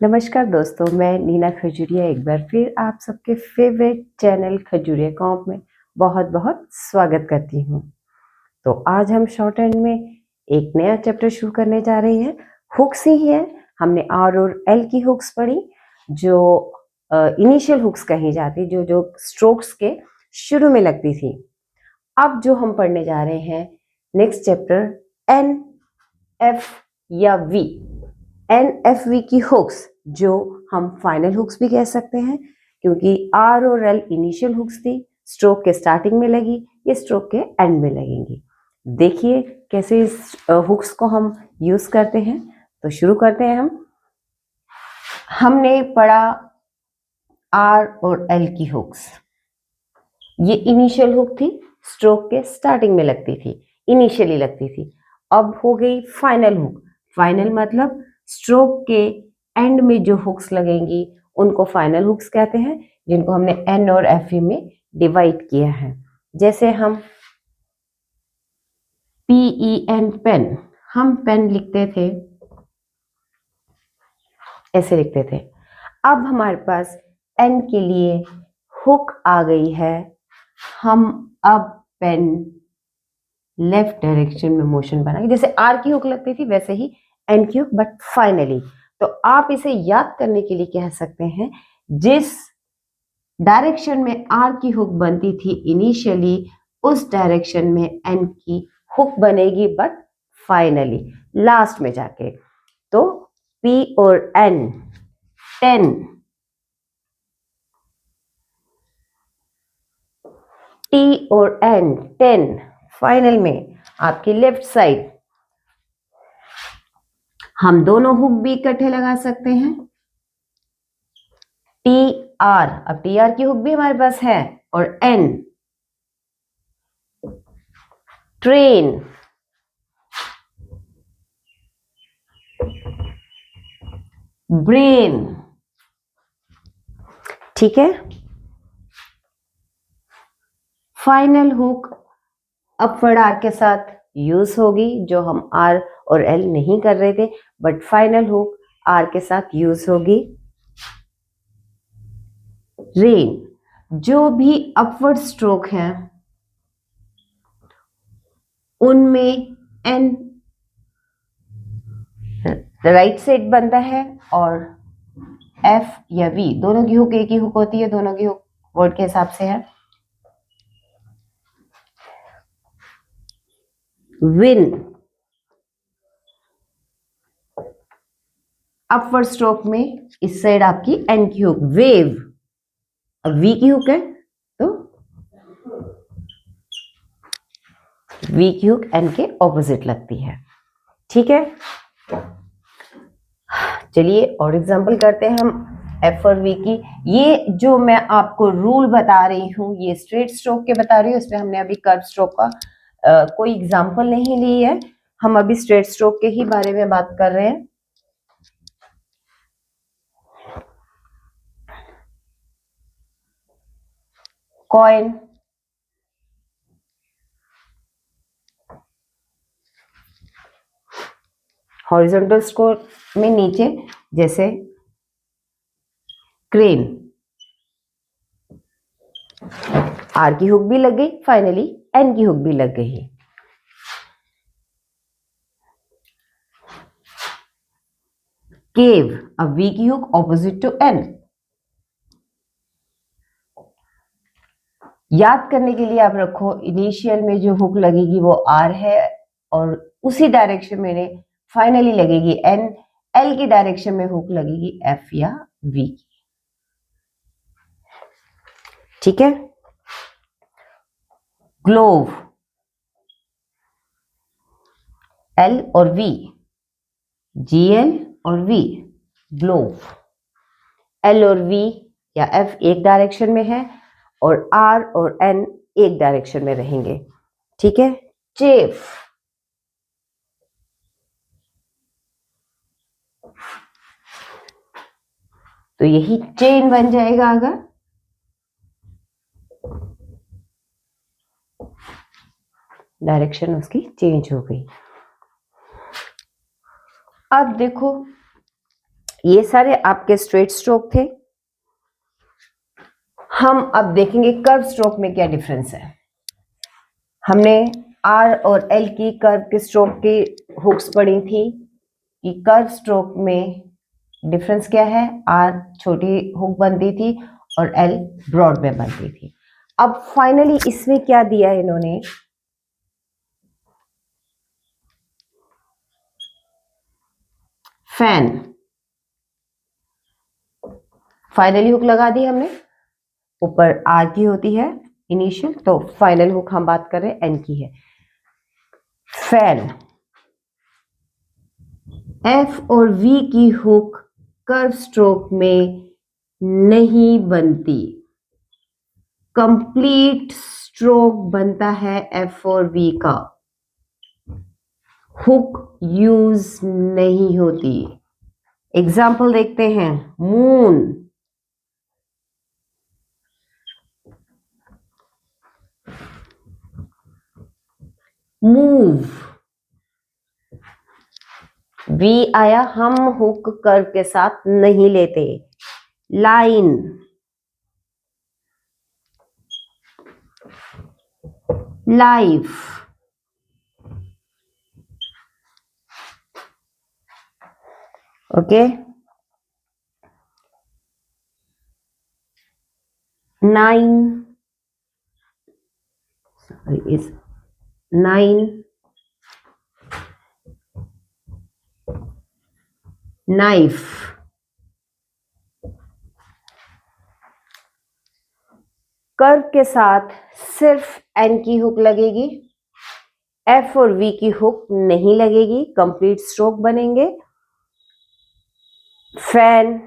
नमस्कार दोस्तों, मैं नीना खजूरिया एक बार फिर आप सबके फेवरेट चैनल खजूरिया कॉम्प में बहुत बहुत स्वागत करती हूँ। तो आज हम शॉर्ट हैंड में एक नया चैप्टर शुरू करने जा रहे हैं। हुक्स ही है। हमने आर और एल की हुक्स पढ़ी, जो इनिशियल हुक्स कही जाती, जो स्ट्रोक्स के शुरू में लगती थी। अब जो हम पढ़ने जा रहे हैं नेक्स्ट चैप्टर, एन, एफ या वी। एन एफ वी की हुक्स, जो हम फाइनल हुक्स भी कह सकते हैं, क्योंकि आर और एल इनिशियल हुक्स थी, स्ट्रोक के स्टार्टिंग में लगी, ये स्ट्रोक के एंड में लगेंगी। देखिए कैसे इस हुक्स को हम यूज करते हैं। तो शुरू करते हैं हमने पढ़ा आर और एल की हुक्स। ये इनिशियल हुक थी, स्ट्रोक के स्टार्टिंग में लगती थी, इनिशियली लगती थी। अब हो गई फाइनल हुक। फाइनल मतलब स्ट्रोक के एंड में जो हुक्स लगेंगी उनको फाइनल हुक्स कहते हैं, जिनको हमने एन और एफ में डिवाइड किया है। जैसे हम PEN पेन, हम पेन लिखते थे, ऐसे लिखते थे। अब हमारे पास एन के लिए हुक आ गई है। हम अब पेन लेफ्ट डायरेक्शन में मोशन बनाएंगे, जैसे आर की हुक लगती थी वैसे ही एन की हुक, बट फाइनली। तो आप इसे याद करने के लिए कह सकते हैं, जिस डायरेक्शन में आर की हुक बनती थी इनिशियली, उस डायरेक्शन में एन की हुक बनेगी, बट फाइनली लास्ट में जाके। तो P और N, 10, T और N, 10, फाइनल में आपकी लेफ्ट साइड। हम दोनों हुक भी इकट्ठे लगा सकते हैं। TR, अब TR की हुक भी हमारे पास है, और N, ट्रेन। ब्रेन। ठीक है। फाइनल हुक अपवर्ड आर के साथ यूज होगी, जो हम आर और एल नहीं कर रहे थे, बट फाइनल हुक आर के साथ यूज होगी। रेन। जो भी अपवर्ड स्ट्रोक है उनमें एन राइट साइड बनता है, और एफ या वी दोनों की हुक एक ही हुक होती है, दोनों की हुक वर्ड के हिसाब से है। विन, अपवर्ड स्ट्रोक में इस साइड आपकी एन की हुक। वेव, अब वी की हुक है तो वी की हुक एन के ऑपोजिट लगती है। ठीक है, चलिए और एग्जांपल करते हैं हम एफ और वी की। ये जो मैं आपको रूल बता रही हूँ, ये स्ट्रेट स्ट्रोक के बता रही हूँ, इसमें हमने अभी कर्व स्ट्रोक का कोई एग्जांपल नहीं ली है। हम अभी स्ट्रेट स्ट्रोक के ही बारे में बात कर रहे हैं। कॉइन, हॉरिजॉन्टल स्ट्रोक में नीचे, जैसे क्रेन। आर की हुक भी लग गई, फाइनली एन की हुक भी लग गई। केव, अब वी की हुक ऑपोजिट टू एन। याद करने के लिए आप रखो, इनिशियल में जो हुक लगेगी वो आर है, और उसी डायरेक्शन में फाइनली लगेगी एन। एल की डायरेक्शन में हुक लगेगी एफ या वी। ठीक है। ग्लोव, एल और वी, GL और वी, ग्लोव। एल और वी या एफ एक डायरेक्शन में है, और आर और एन एक डायरेक्शन में रहेंगे। ठीक है। चेफ, तो यही चेन बन जाएगा अगर डायरेक्शन उसकी चेंज हो गई। अब देखो ये सारे आपके स्ट्रेट स्ट्रोक थे। हम अब देखेंगे कर्व स्ट्रोक में क्या डिफरेंस है। हमने आर और एल की कर्व के स्ट्रोक की हुक्स पढ़ी थी कि कर्व स्ट्रोक में डिफरेंस क्या है। आर छोटी हुक बनती थी और एल ब्रॉड में बनती थी। अब फाइनली इसमें क्या दिया है इन्होंने, फैन। फाइनली हुक लगा दी हमने, ऊपर आर की होती है इनिशियल, तो फाइनल हुक हम बात कर रहे हैं एन की है। फैन, एफ और वी की हुक कर्व स्ट्रोक में नहीं बनती। कंप्लीट स्ट्रोक बनता है एफ और वी का, हुक यूज नहीं होती। एग्जाम्पल देखते हैं। मून, मूव, वी आया, हम हुक कर्व के साथ नहीं लेते। Line, life, okay. Nine, sorry is nine, knife, curve के साथ सिर्फ एन की हुक लगेगी, एफ और वी की हुक नहीं लगेगी, कंप्लीट स्ट्रोक बनेंगे। फैन,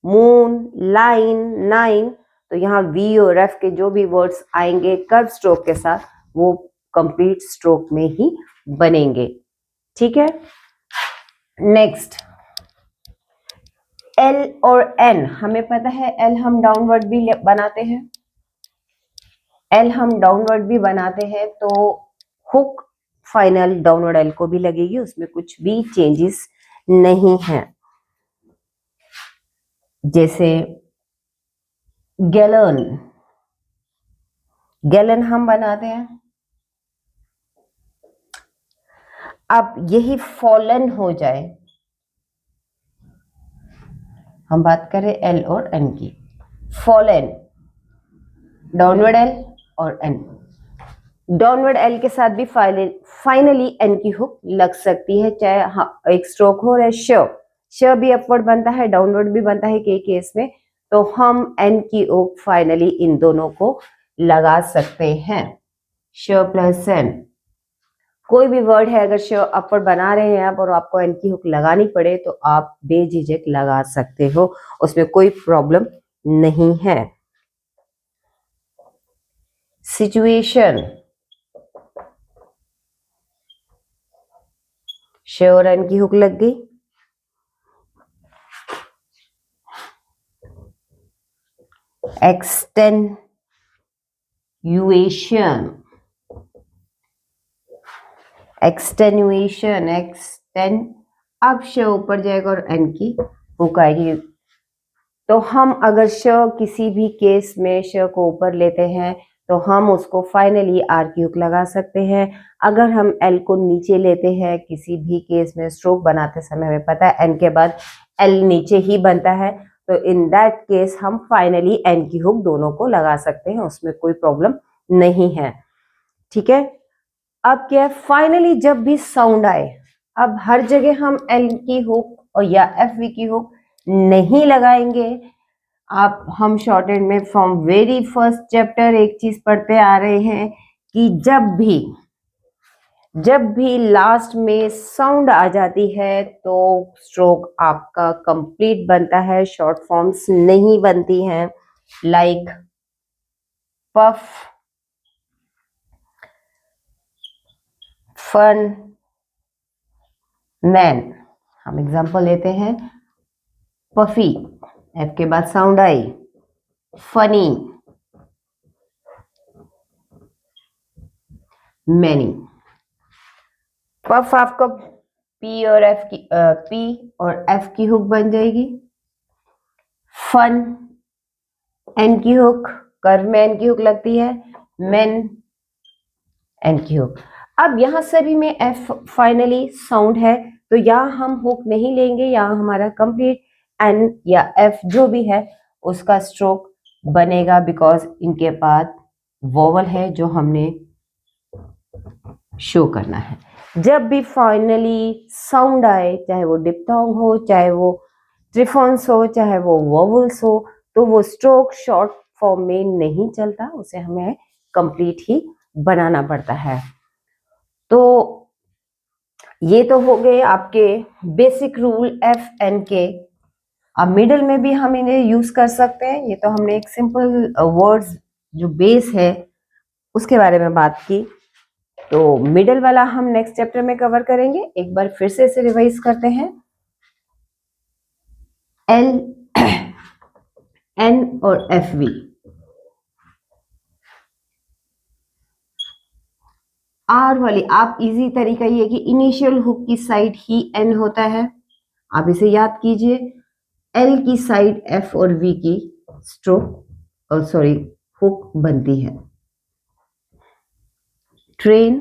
मून, लाइन, नाइन, तो यहाँ वी और एफ के जो भी वर्ड्स आएंगे कर्व स्ट्रोक के साथ वो कंप्लीट स्ट्रोक में ही बनेंगे। ठीक है। नेक्स्ट, एल और एन। हमें पता है एल हम डाउनवर्ड भी बनाते हैं, एल हम डाउनवर्ड भी बनाते हैं, तो हुक फाइनल डाउनवर्ड एल को भी लगेगी, उसमें कुछ भी चेंजेस नहीं है। जैसे गैलन, गैलन हम बनाते हैं। अब यही फॉलन हो जाए, हम बात करें एल और एन की। फॉलन, डाउनवर्ड एल और एन, डाउनवर्ड एल के साथ भी फाइनली एन की हुक लग सकती है, चाहे एक स्ट्रोक हो रहा है। श भी अपवर्ड बनता है, डाउनवर्ड भी बनता है कई केस में, तो हम एन की हुक फाइनली इन दोनों को लगा सकते हैं। श प्लस एन, कोई भी वर्ड है अगर श अपवर्ड बना रहे हैं आप और आपको एन की हुक लगानी पड़े तो आप बेझिझक लगा सकते हो, उसमें कोई प्रॉब्लम नहीं है। सिचुएशन, श और एन की हुक लग गई। एक्सटेन्युएशन, एक्सटेन्युएशन, एक्सटेन, अब श ऊपर जाएगा और एन की हुक आएगी। तो हम अगर श किसी भी केस में श को ऊपर लेते हैं तो हम उसको फाइनली आर की हुक लगा सकते हैं। अगर हम एल को नीचे लेते हैं किसी भी केस में स्ट्रोक बनाते समय, हमें पता है एन के बाद एल नीचे ही बनता है, तो इन दैट केस हम फाइनली एन की हुक दोनों को लगा सकते हैं, उसमें कोई प्रॉब्लम नहीं है। ठीक है। अब क्या है, फाइनली जब भी साउंड आए, अब हर जगह हम एल की हुक और या एफ वी की हुक नहीं लगाएंगे। आप हम शॉर्ट हैंड में फ्रॉम वेरी फर्स्ट चैप्टर एक चीज पढ़ते आ रहे हैं कि जब भी लास्ट में साउंड आ जाती है तो स्ट्रोक आपका कंप्लीट बनता है, शॉर्ट फॉर्म्स नहीं बनती हैं। Like puff, fun, man. हम एग्जांपल लेते हैं। पफी, एफ के बाद साउंड आई। Funny, many. पफ आपका पी और एफ की पी और एफ की हुक बन जाएगी। फन, एन की हुक, कर्व में एन की हुक लगती है, मेन, एन की हुक। अब यहाँ सभी में एफ फाइनली साउंड है, तो यहाँ हम हुक नहीं लेंगे, यहाँ हमारा कंप्लीट एन या एफ जो भी है उसका स्ट्रोक बनेगा, बिकॉज इनके पास वोवल है जो हमने शो करना है। जब भी फाइनली साउंड आए, चाहे वो डिप्थोंग हो, चाहे वो ट्रिफॉन्स हो, चाहे वो वोवल्स हो, तो वो स्ट्रोक शॉर्ट फॉर्म में नहीं चलता, उसे हमें कंप्लीट ही बनाना पड़ता है। तो ये तो हो गए आपके बेसिक रूल एफ एन के। अब मिडल में भी हम इन्हें यूज कर सकते हैं। ये तो हमने एक सिंपल वर्ड्स जो बेस है उसके बारे में बात की, तो मिडल वाला हम नेक्स्ट चैप्टर में कवर करेंगे। एक बार फिर से इसे रिवाइज करते हैं। एल, एन और एफ वी। आर वाली आप इजी तरीका ये कि इनिशियल हुक की साइड ही एन होता है, आप इसे याद कीजिए। एल की साइड एफ और वी की स्ट्रोक और सॉरी हुक बनती है। ट्रेन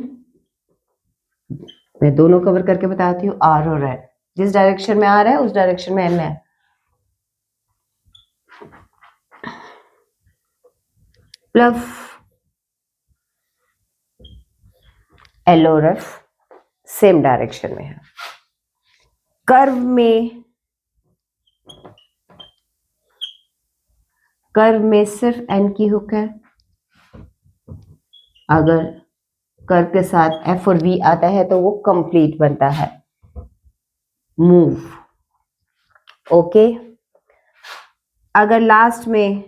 मैं दोनों कवर करके बताती हूँ, आर और एन। जिस डायरेक्शन में आ रहा है उस डायरेक्शन में एन है। प्लफ, एल और एफ सेम डायरेक्शन में है। कर्व में सिर्फ एन की हुक है। अगर कर्व के साथ एफ और वी आता है तो वो कंप्लीट बनता है। Move, okay. अगर लास्ट में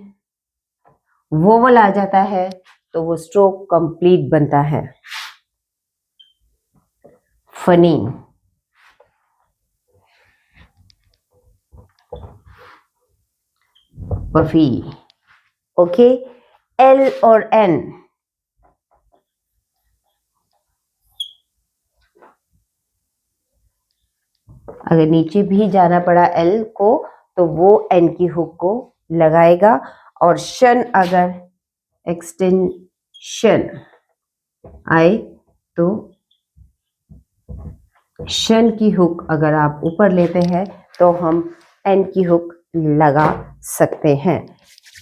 वोवल आ जाता है तो वो स्ट्रोक कंप्लीट बनता है। Funny, puffy, okay. एल और एन, अगर नीचे भी जाना पड़ा एल को तो वो एन की हुक को लगाएगा, और शन अगर एक्सटेंशन आए तो शन की हुक अगर आप ऊपर लेते हैं तो हम एन की हुक लगा सकते हैं।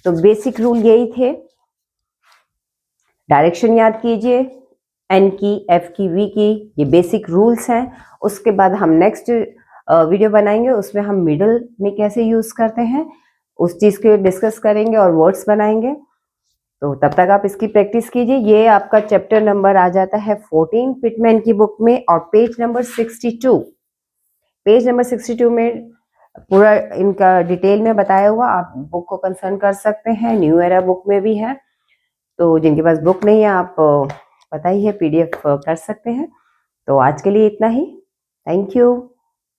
तो बेसिक रूल यही थे। डायरेक्शन याद कीजिए, एन की, एफ की, वी की, ये बेसिक रूल्स हैं। उसके बाद हम नेक्स्ट वीडियो बनाएंगे, उसमें हम मिडल में कैसे यूज करते हैं उस चीज को डिस्कस करेंगे और वर्ड्स बनाएंगे। तो तब तक आप इसकी प्रैक्टिस कीजिए। ये आपका चैप्टर नंबर आ जाता है 14 पिटमैन की बुक में, और पेज नंबर 62। पेज नंबर 62 में पूरा इनका डिटेल में बताया हुआ, आप बुक को कंसर्न कर सकते हैं। न्यू एरा बुक में भी है, तो जिनके पास बुक नहीं है आप पता ही है PDF कर सकते हैं। तो आज के लिए इतना ही। Thank you.